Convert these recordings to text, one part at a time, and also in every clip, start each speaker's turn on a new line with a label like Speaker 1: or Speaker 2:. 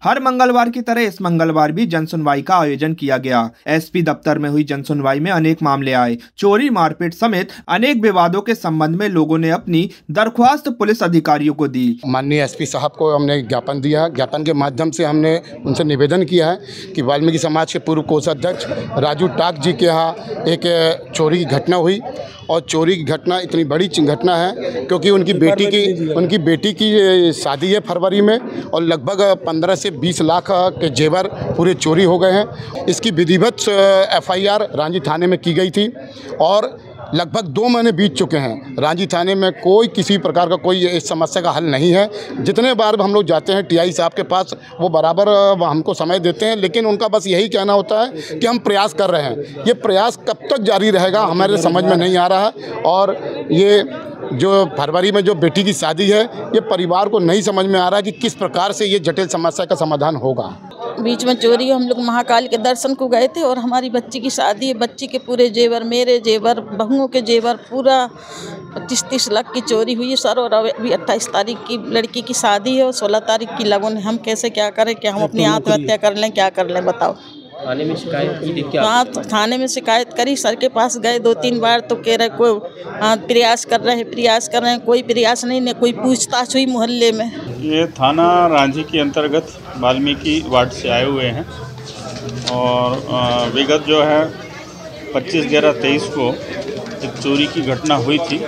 Speaker 1: हर मंगलवार की तरह इस मंगलवार भी जनसुनवाई का आयोजन किया गया। एसपी दफ्तर में हुई जनसुनवाई में अनेक मामले आए। चोरी, मारपीट समेत अनेक विवादों के संबंध में लोगों ने अपनी दरख्वास्त पुलिस अधिकारियों को दी।
Speaker 2: माननीय एसपी साहब को हमने ज्ञापन दिया। ज्ञापन के माध्यम से हमने उनसे निवेदन किया है कि वाल्मीकि समाज के पूर्व कोषाध्यक्ष राजू टाक जी के यहाँ एक चोरी की घटना हुई और चोरी की घटना इतनी बड़ी घटना है क्योंकि उनकी बेटी की शादी है फरवरी में और लगभग 15 से 20 लाख के जेवर पूरे चोरी हो गए हैं। इसकी विधिवत एफआईआर रांझी थाने में की गई थी और लगभग 2 महीने बीत चुके हैं। रांझी थाने में कोई किसी प्रकार का कोई इस समस्या का हल नहीं है। जितने बार हम लोग जाते हैं टीआई साहब के पास, वो बराबर हमको समय देते हैं, लेकिन उनका बस यही कहना होता है कि हम प्रयास कर रहे हैं। ये प्रयास कब तक जारी रहेगा हमारे समझ में नहीं आ रहा है। और ये जो फरवरी में जो बेटी की शादी है, ये परिवार को नहीं समझ में आ रहा है कि किस प्रकार से ये जटिल समस्या का समाधान होगा।
Speaker 3: बीच में चोरी, हम लोग महाकाल के दर्शन को गए थे और हमारी बच्ची की शादी है। बच्ची के पूरे जेवर, मेरे जेवर, बहुओं के जेवर, पूरा 25-30 लाख की चोरी हुई है सर। और अभी 28 तारीख की लड़की की शादी है और 16 तारीख की लगन है। हम कैसे क्या करें? क्या हम अपनी आत्महत्या कर लें? क्या कर लें बताओ?
Speaker 4: थाने में शिकायत की क्या?
Speaker 3: हाँ, थाने में शिकायत करी, सर के पास गए 2-3 बार तो कह रहे कोई प्रयास कर रहे हैं। कोई प्रयास नहीं, कोई पूछताछ हुई मोहल्ले में।
Speaker 5: ये थाना रांझी के अंतर्गत वाल्मीकि वार्ड से आए हुए हैं और विगत जो है 25/11/23 को एक चोरी की घटना हुई थी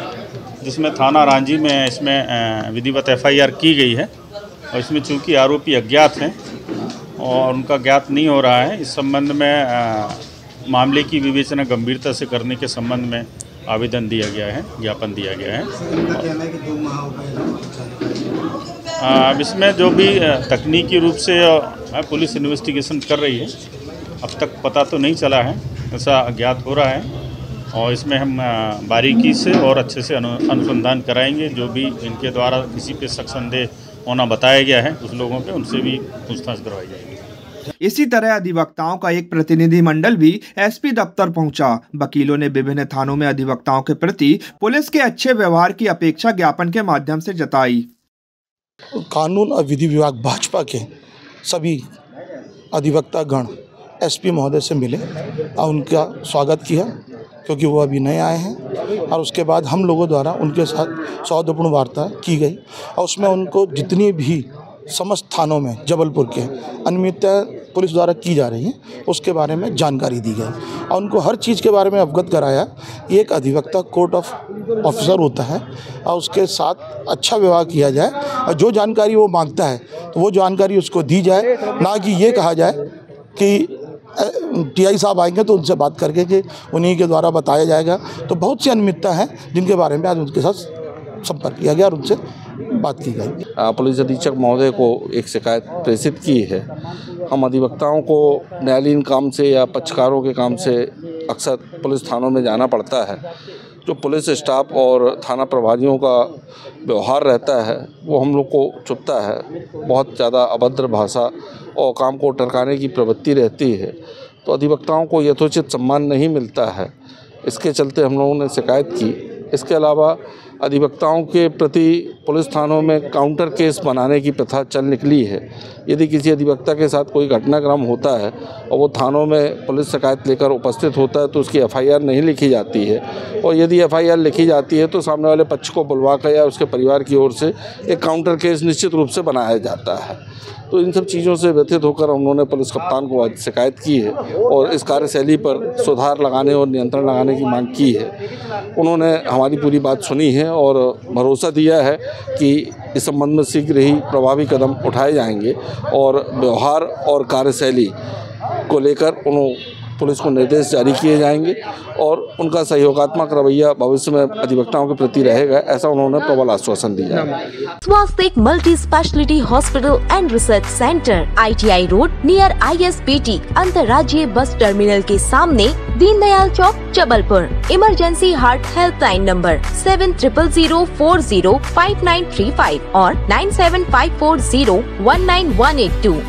Speaker 5: जिसमें थाना रांझी में इसमें विधिवत एफआईआर की गई है। और इसमें चूँकि आरोपी अज्ञात हैं और उनका ज्ञात नहीं हो रहा है, इस संबंध में मामले की विवेचना गंभीरता से करने के संबंध में आवेदन दिया गया है, ज्ञापन दिया गया है। अब इसमें जो भी तकनीकी रूप से पुलिस इन्वेस्टिगेशन कर रही है, अब तक पता तो नहीं चला है, ऐसा ज्ञात हो रहा है। और इसमें हम बारीकी से और अच्छे से अनुसंधान कराएंगे। जो भी इनके द्वारा किसी पे शक संदेह होना बताया गया है उस लोगों पे, उनसे भी पूछताछ करवाई जाएगी।
Speaker 1: इसी तरह अधिवक्ताओं का एक प्रतिनिधिमंडल भी एसपी दफ्तर पहुंचा। वकीलों ने विभिन्न थानों में अधिवक्ताओं के प्रति पुलिस के अच्छे व्यवहार की अपेक्षा ज्ञापन के माध्यम से जताई।
Speaker 6: कानून और विधि विभाग भाजपा के सभी अधिवक्ता गण एसपी महोदय से मिले और उनका स्वागत किया क्योंकि वो अभी नए आए हैं। और उसके बाद हम लोगों द्वारा उनके साथ सौहार्दपूर्ण वार्ता की गई और उसमें उनको जितनी भी समस्त थानों में जबलपुर के अनियमितता पुलिस द्वारा की जा रही है उसके बारे में जानकारी दी गई और उनको हर चीज़ के बारे में अवगत कराया। एक अधिवक्ता कोर्ट ऑफ ऑफिसर होता है और उसके साथ अच्छा व्यवहार किया जाए और जो जानकारी वो मांगता है तो वो जानकारी उसको दी जाए, ना कि ये कहा जाए कि टीआई साहब आएंगे तो उनसे बात करके कि उन्हीं के द्वारा बताया जाएगा। तो बहुत सी अनियमितता है जिनके बारे में आज उनके साथ संपर्क किया गया और उनसे बात की गई।
Speaker 4: पुलिस अधीक्षक महोदय को एक शिकायत प्रेषित की है। हम अधिवक्ताओं को न्यायालयीन काम से या पक्षकारों के काम से अक्सर पुलिस थानों में जाना पड़ता है। जो पुलिस स्टाफ और थाना प्रभारियों का व्यवहार रहता है वो हम लोग को चुभता है। बहुत ज़्यादा अभद्र भाषा और काम को टरकाने की प्रवृत्ति रहती है, तो अधिवक्ताओं को यथोचित सम्मान नहीं मिलता है। इसके चलते हम लोगों ने शिकायत की। इसके अलावा अधिवक्ताओं के प्रति पुलिस थानों में काउंटर केस बनाने की प्रथा चल निकली है। यदि किसी अधिवक्ता के साथ कोई घटनाक्रम होता है और वो थानों में पुलिस शिकायत लेकर उपस्थित होता है तो उसकी एफआईआर नहीं लिखी जाती है, और यदि एफआईआर लिखी जाती है तो सामने वाले पक्ष को बुलवाकर या उसके परिवार की ओर से एक काउंटर केस निश्चित रूप से बनाया जाता है। तो इन सब चीज़ों से व्यथित होकर उन्होंने पुलिस कप्तान को आज शिकायत की है और इस कार्यशैली पर सुधार लगाने और नियंत्रण लगाने की मांग की है। उन्होंने हमारी पूरी बात सुनी है और भरोसा दिया है कि इस संबंध में शीघ्र ही प्रभावी कदम उठाए जाएंगे और व्यवहार और कार्यशैली को लेकर पुलिस को निर्देश जारी किए जाएंगे और उनका सहयोगात्मक रवैया भविष्य में अधिवक्ताओं के प्रति रहेगा, ऐसा उन्होंने प्रबल आश्वासन दिया।
Speaker 7: Swastik multi speciality hospital and research centre, ITI road near ISBT अंतर्राज्यीय बस टर्मिनल के सामने, Deendayal Chowk, Jabalpur. Emergency heart helpline number 7000405935 और 9754019182।